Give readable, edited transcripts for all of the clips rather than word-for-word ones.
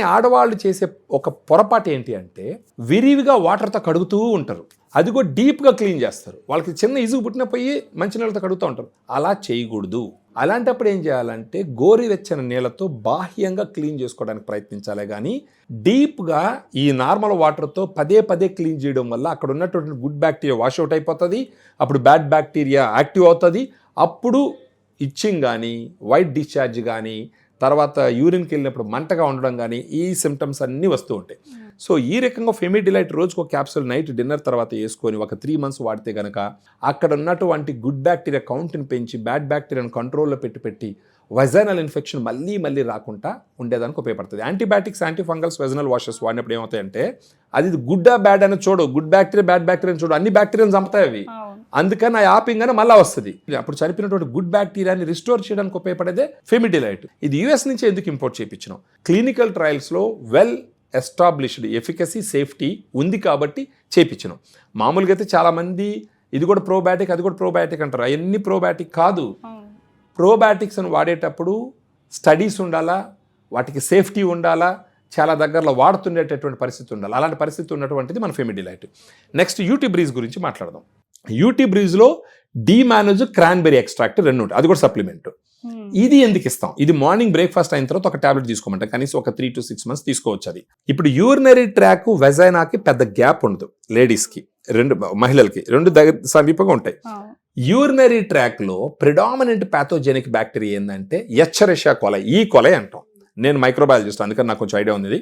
ఆడవాళ్ళు చేసే ఒక పొరపాటు ఏంటి అంటే విరివిగా వాటర్తో కడుగుతూ ఉంటారు. అది కూడా డీప్గా క్లీన్ చేస్తారు. వాళ్ళకి చిన్న ఇసుగు పుట్టిన పోయి మంచినీళ్ళతో కడుగుతూ ఉంటారు. అలా చేయకూడదు. అలాంటప్పుడు ఏం చేయాలంటే గోరువెచ్చని నీళ్ళతో బాహ్యంగా క్లీన్ చేసుకోవడానికి ప్రయత్నించాలి. కానీ డీప్గా ఈ నార్మల్ వాటర్తో పదే పదే క్లీన్ చేయడం వల్ల అక్కడ ఉన్నటువంటి గుడ్ బ్యాక్టీరియా వాష్అవుట్ అయిపోతుంది. అప్పుడు బ్యాడ్ బ్యాక్టీరియా యాక్టివ్ అవుతుంది. అప్పుడు ఇచ్చింగ్ కానీ వైట్ డిశ్చార్జ్ కానీ తర్వాత యూరిన్కి వెళ్ళినప్పుడు మంటగా ఉండడం కానీ ఈ సిమ్టమ్స్ అన్నీ వస్తూ ఉంటాయి. సో ఈ రకంగా ఫెమిడిలైట్ రోజుకు ఒక క్యాప్సూల్ నైట్ డిన్నర్ తర్వాత వేసుకొని ఒక 3 months వాడితే కనుక అక్కడ ఉన్నటువంటి గుడ్ బ్యాక్టీరియా కౌంట్ని పెంచి బ్యాడ్ బ్యాక్టీరియాను కంట్రోల్లో పెట్టి వెజైనల్ ఇన్ఫెక్షన్ మళ్ళీ రాకుండా ఉండేదానికి ఉపయోగపడుతుంది. యాంటీబయాటిక్స్, యాంటీఫంగల్స్, వెజైనల్ వాషెస్ వాడినప్పుడు ఏమవుతాయంటే అది గుడ్ బ్యాడ్ అని చూడు, గుడ్ బ్యాక్టీరియా బ్యాడ్ బ్యాక్టీరియా చూడు, అన్ని బ్యాక్టీరియాని చంపుతాయి అవి. అందుకని ఆ యాపింగ్ అని మళ్ళీ వస్తుంది. అప్పుడు చనిపోయినటువంటి గుడ్ బ్యాక్టీరియాని రిస్టోర్ చేయడానికి ఉపయోగపడేదే ఫెమిడిలైట్. ఇది యుఎస్ నుంచి ఎందుకు ఇంపోర్ట్ చేయించినాం? క్లినికల్ ట్రయల్స్లో వెల్ ఎస్టాబ్లిష్డ్ ఎఫికసీ, సేఫ్టీ ఉంది కాబట్టి చేయించినాం. మామూలుగా అయితే చాలామంది ఇది కూడా ప్రోబయాటిక్, అది కూడా ప్రోబయాటిక్ అంటారు. అవన్నీ ప్రోబయాటిక్ కాదు. ప్రోబయాటిక్స్ అని వాడేటప్పుడు స్టడీస్ ఉండాలా, వాటికి సేఫ్టీ ఉండాలా, చాలా దగ్గరలో వాడుతుండేటటువంటి పరిస్థితి ఉండాలి. అలాంటి పరిస్థితి ఉన్నటువంటిది మన ఫెమిడిలైట్. నెక్స్ట్ యూటీ బ్రీజ్ గురించి మాట్లాడదాం. యూటీ బ్రీజ్లో డీమానోజ్, క్రాన్బెరీ ఎక్స్ట్రాక్ట్ 2 ఉంటాయి. అది కూడా సప్లిమెంట్. ఇది ఎందుకు ఇస్తాం? ఇది మార్నింగ్ బ్రేక్ఫాస్ట్ అయిన తర్వాత ఒక టాబ్లెట్ తీసుకోమంటాం. కనీసం ఒక 3 to 6 months తీసుకోవచ్చు. అది ఇప్పుడు యూరినరీ ట్రాక్ వెజైనాకి పెద్ద గ్యాప్ ఉండదు. లేడీస్కి, మహిళలకి 2 దగ్గర సమీపంగా ఉంటాయి. యూరినరీ ట్రాక్ లో ప్రిడామినెంట్ ప్యాథోజెనిక్ బ్యాక్టీరియా ఏంటంటే ఎచ్చరిషియా కొలై, ఈ కొలై అంటాం. నేను మైక్రోబయాలజిస్ట్, అందుకని నాకు కొంచెం ఐడియా ఉంది.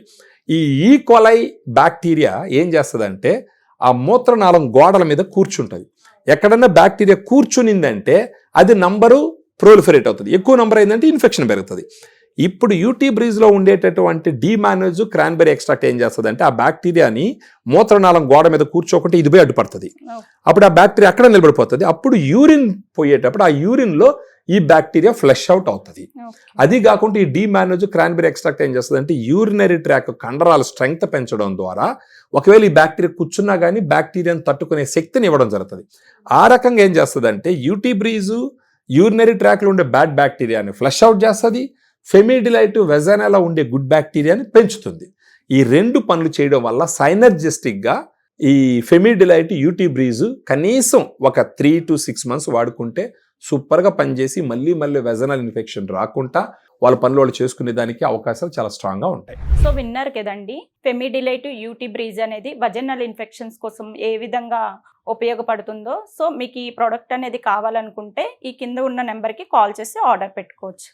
ఈ కొలై బ్యాక్టీరియా ఏం చేస్తుందంటే ఆ మూత్రనాళం గోడల మీద కూర్చుంటుంది. ఎక్కడన్నా బ్యాక్టీరియా కూర్చునిందంటే అది నంబరు ప్రోలిఫరేట్ అవుతుంది. ఎక్కువ నంబర్ అయిందంటే ఇన్ఫెక్షన్ పెరుగుతుంది. ఇప్పుడు యూటీ బ్రీజ్లో ఉండేటటువంటి డీమానోజ్, క్రాన్బెరీ ఎక్స్ట్రాక్ట్ ఏం చేస్తుంది అంటే ఆ బ్యాక్టీరియాని మూత్రనాళం గోడ మీద కూర్చోకుంటే ఇది పోయి అడ్డుపడుతుంది. అప్పుడు ఆ బ్యాక్టీరియా అక్కడ నిలబడిపోతుంది. అప్పుడు యూరిన్ పోయేటప్పుడు ఆ యూరిన్లో ఈ బ్యాక్టీరియా ఫ్లష్ అవుట్ అవుతుంది. అది కాకుండా ఈ డీమానోజ్, క్రాన్బెరీ ఎక్స్ట్రాక్ట్ ఏం చేస్తుంది అంటే యూరినరీ ట్రాక్ కండరాల స్ట్రెంగ్త్ పెంచడం ద్వారా ఒకవేళ ఈ బ్యాక్టీరియా కూర్చున్నా కానీ బ్యాక్టీరియాను తట్టుకునే శక్తిని ఇవ్వడం జరుగుతుంది. ఆ రకంగా ఏం చేస్తుంది అంటే యూటీ బ్రీజు యూరినరీ ట్రాక్లో ఉండే బ్యాడ్ బ్యాక్టీరియాని ఫ్లష్ అవుట్ చేస్తుంది. ఫెమిడిలైట్ వెజైనాలో ఉండే గుడ్ బ్యాక్టీరియాని పెంచుతుంది. ఈ 2 పనులు చేయడం వల్ల సైనర్జిస్టిక్గా ఈ ఫెమిడిలైట్, యూటీ బ్రీజు కనీసం ఒక 3 to 6 months వాడుకుంటే సూపర్గా పనిచేసి మళ్ళీ వెజైనల్ ఇన్ఫెక్షన్ రాకుండా వాళ్ళ పనులు వాళ్ళు చేసుకునే దానికి అవకాశాలు చాలా స్ట్రాంగ్గా ఉంటాయి. సో విన్నారు కదండి, ఫెమిడిలైట్, యూటీ బ్రీజ్ అనేది వజనల్ ఇన్ఫెక్షన్స్ కోసం ఏ విధంగా ఉపయోగపడుతుందో. సో మీకు ఈ ప్రోడక్ట్ అనేది కావాలనుకుంటే ఈ కింద ఉన్న నెంబర్కి కాల్ చేసి ఆర్డర్ పెట్టుకోవచ్చు.